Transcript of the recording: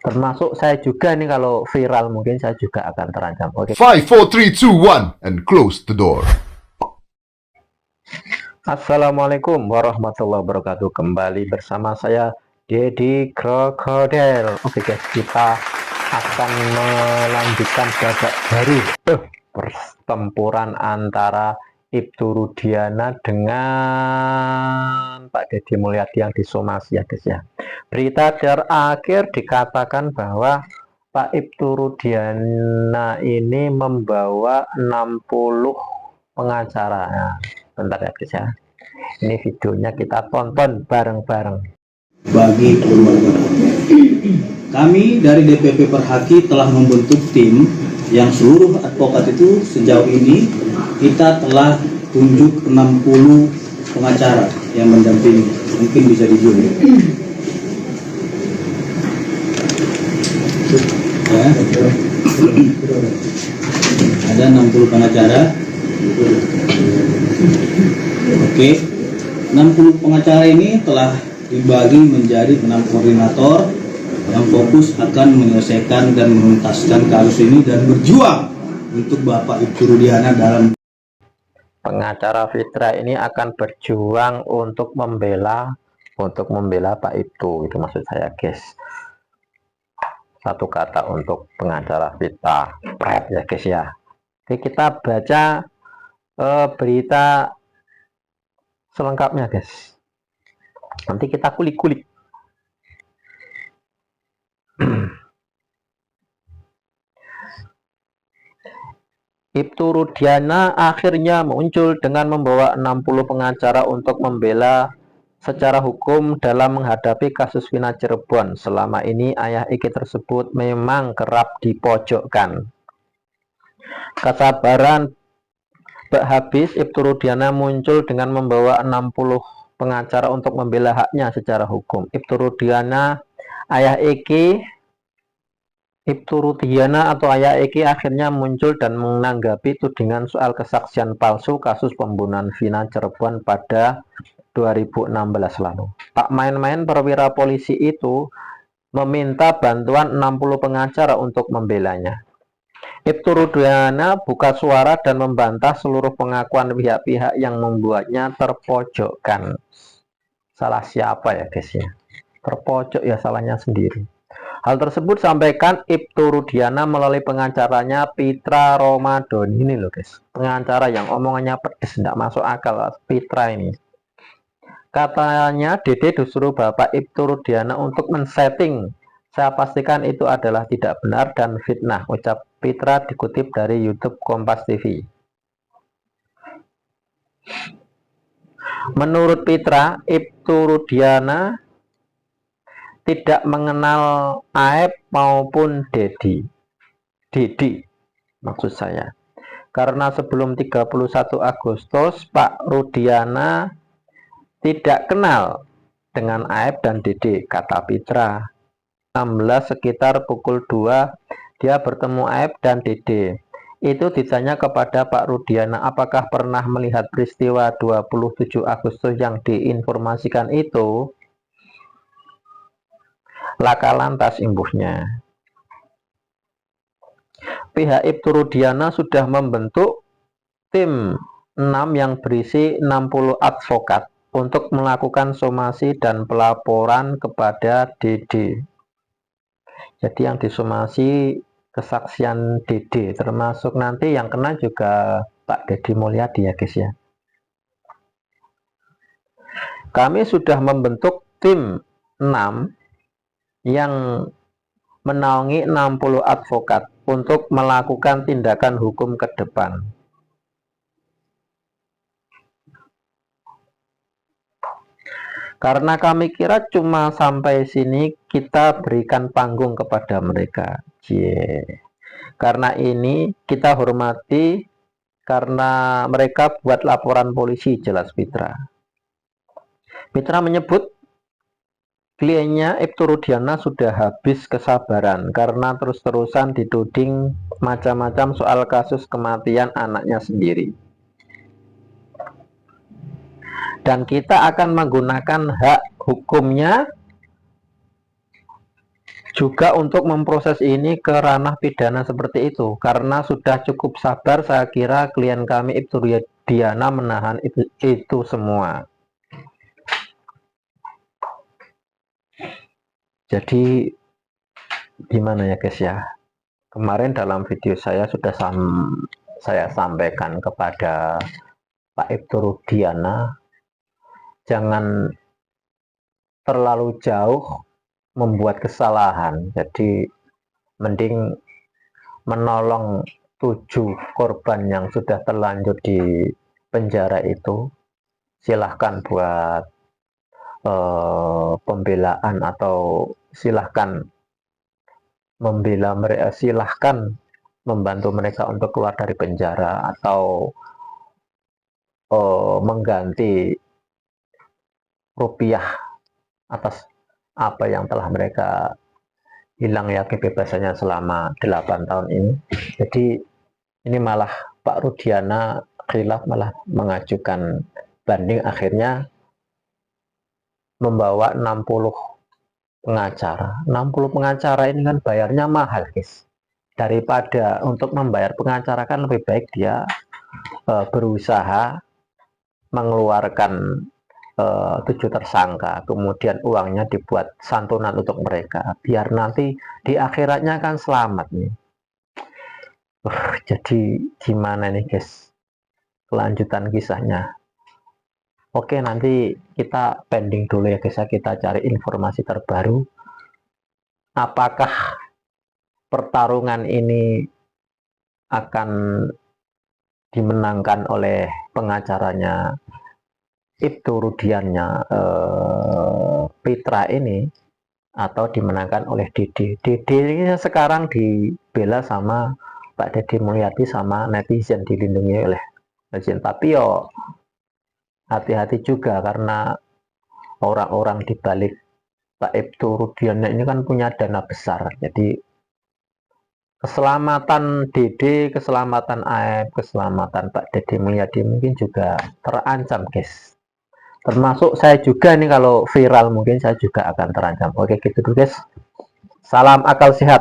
Termasuk saya juga nih, kalau viral mungkin saya juga akan terancam. Oke. 5, 4, 3, 2, 1, and close the door. Assalamualaikum warahmatullahi wabarakatuh. Kembali bersama saya Deddy Krokodil. Oke guys, kita akan melanjutkan babak baru pertempuran antara Ibtu Rudiana dengan Pak Deddy Mulyadi yang disomasi ya guys ya. Berita terakhir dikatakan bahwa Pak Ibtu Rudiana ini membawa 60 pengacara. Nah, bentar ya guys ya, ini videonya kita tonton bareng-bareng. Bagi keluarga kami dari DPP Perhati telah membentuk tim yang seluruh advokat itu sejauh ini kita telah tunjuk 60 pengacara yang mendampingi. Mungkin bisa di-zoom ya. Ada 60 pengacara. Oke, 60 pengacara ini telah dibagi menjadi 6 koordinator yang fokus akan menyelesaikan dan menuntaskan kasus ini dan berjuang untuk Bapak Ibtu Rudiana dalam. Pengacara Fitra ini akan berjuang untuk membela Pak Ibtu, itu maksud saya guys. Satu kata untuk pengacara Fitra, pret ya guys ya. Oke, kita baca berita selengkapnya guys. Nanti kita kulik-kulik. Ibtu Rudiana akhirnya muncul dengan membawa 60 pengacara untuk membela secara hukum dalam menghadapi kasus Vina Cirebon. Selama ini ayah Iki tersebut memang kerap dipojokkan. Kesabaran habis, Ibtu Rudiana muncul dengan membawa 60 pengacara untuk membela haknya secara hukum. Ibtu Rudiana atau ayah Eki akhirnya muncul dan menanggapi tudingan soal kesaksian palsu kasus pembunuhan Vina Cirebon pada 2016 lalu. Tak main-main, perwira polisi itu meminta bantuan 60 pengacara untuk membelanya. Ibtu Rudiana buka suara dan membantah seluruh pengakuan pihak-pihak yang membuatnya terpojokkan. Salah siapa ya guys ya? Terpojok ya salahnya sendiri. Hal tersebut sampaikan Ibtu Rudiana melalui pengacaranya Pitra Romadhoni. Ini loh guys, pengacara yang omongannya pedes, tidak masuk akal. Pitra ini katanya Dede disuruh Bapak Ibtu Rudiana untuk men-setting. Saya pastikan itu adalah tidak benar dan fitnah, ucap Pitra dikutip dari YouTube Kompas TV. Menurut Pitra, Ibtu Rudiana tidak mengenal Aep maupun Dedi maksud saya, karena sebelum 31 Agustus Pak Rudiana tidak kenal dengan Aep dan Dede, kata Pitra. 16 sekitar pukul 2 dia bertemu Aep dan Dede. Itu ditanya kepada Pak Rudiana apakah pernah melihat peristiwa 27 Agustus yang diinformasikan itu. Laka lantas imbuhnya, pihak Ibtu Rudiana sudah membentuk tim 6 yang berisi 60 advokat untuk melakukan somasi dan pelaporan kepada Dede. Jadi yang disomasi kesaksian Dede, termasuk nanti yang kena juga Pak Deddy Mulyadi ya guys ya. Kami sudah membentuk tim 6 yang menaungi 60 advokat untuk melakukan tindakan hukum ke depan. Karena kami kira cuma sampai sini kita berikan panggung kepada mereka. Karena ini kita hormati karena mereka buat laporan polisi, jelas Pitra. Pitra menyebut kliennya Ibtu Rudiana sudah habis kesabaran karena terus-terusan dituding macam-macam soal kasus kematian anaknya sendiri. Dan kita akan menggunakan hak hukumnya juga untuk memproses ini ke ranah pidana seperti itu, karena sudah cukup sabar saya kira klien kami Ibtu Rudiana menahan itu semua. Jadi gimana ya guys ya, kemarin dalam video saya sudah saya sampaikan kepada Pak Ibtu Rudiana, jangan terlalu jauh membuat kesalahan. Jadi mending menolong 7 korban yang sudah terlanjur di penjara itu. Silahkan buat pembelaan atau silahkan membela mereka, silahkan membantu mereka untuk keluar dari penjara atau mengganti rupiah atas apa yang telah mereka hilang ya kebebasannya selama 8 tahun ini. Jadi ini malah Pak Rudiana khilaf, malah mengajukan banding, akhirnya membawa 60 pengacara. 60 pengacara ini kan bayarnya mahal guys. Daripada untuk membayar pengacara kan lebih baik dia berusaha mengeluarkan 7 tersangka, kemudian uangnya dibuat santunan untuk mereka, biar nanti di akhiratnya kan selamat nih. Jadi gimana nih guys kelanjutan kisahnya? Oke, nanti kita pending dulu ya guys, kita cari informasi terbaru. Apakah pertarungan ini akan dimenangkan oleh pengacaranya Ibtu Rudiana Pitra ini, atau dimenangkan oleh Dede? Dede ini sekarang dibela sama Pak Deddy Mulyadi sama netizen, dilindungi oleh netizen. Tapi yo hati-hati juga, karena orang-orang di balik Pak Ibtu Rudiana ini kan punya dana besar. Jadi keselamatan Dede, keselamatan AF, keselamatan Pak Deddy Mulyadi mungkin juga terancam guys. Termasuk saya juga nih, kalau viral mungkin saya juga akan terancam. Oke gitu dulu guys. Salam akal sehat.